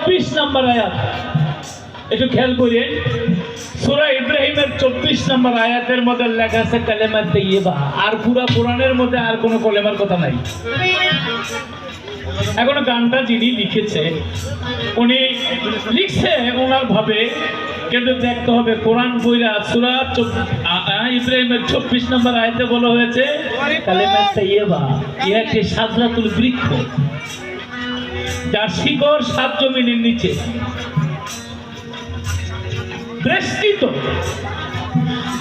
24 নম্বর আয়াত একটু খেয়াল করেন। সূরা ইব্রাহিমের 24 নম্বর আয়াতের মধ্যে লেখা আছে কালেমা তাইয়্যিবা। আর পুরা কোরআনের মধ্যে আর কোনো কলেমার কথা নাই। এখন গানটা যিনি লিখেছে উনি লিখছে ওনার ভাবে, কিন্তু দেখতে হবে কোরআন বইরা সূরা ইব্রাহিমের 24 নম্বর আয়াতে বলা হয়েছে কালেমা তাইয়্যিবা, ইহা একটি সাজরাতুল বৃক্ষ যার শিকড় 7 জমিনের নিচে বিস্তৃত,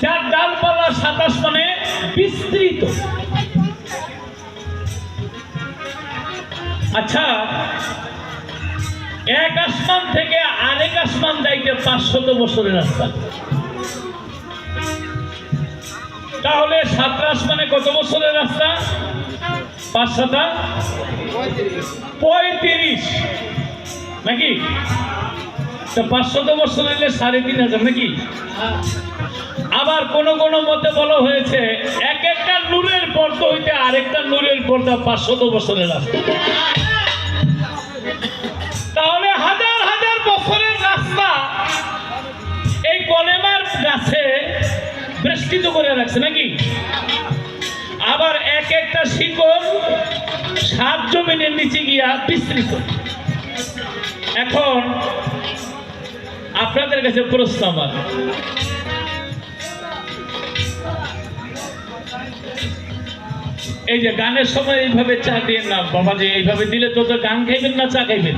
যার ডালপালা 7 আসমানে বিস্তৃত। আচ্ছা, এক আসমান থেকে আরেক আসমান যাইতে 500 বছরের রাস্তা, তাহলে 7 আসমানে কত বছরের রাস্তা? 5 7 35 নাকি? 500 বছর হইলে 3500 নাকি? আবার কোন কোন মতে বলা হয়েছে এক একটা নূরের পর্দা হইতে আরেকটা নূরের পর্দা 500 বছরের রাস্তা। তাহলে হাজার হাজার বছরের রাস্তা এই কলেমার গাছে বেষ্টিত করে রাখছে নাকি? আবার এক একটা শিকড় 7 জমিনের নিচে গিয়া বিস্তৃত। এখন আপনাদের কাছে প্রশ্ন আমার, এই যে গানের সময় এইভাবে চা দিয়ে না বাবা, যে এইভাবে দিলে তো গান খাইবেন না চা খাইবেন?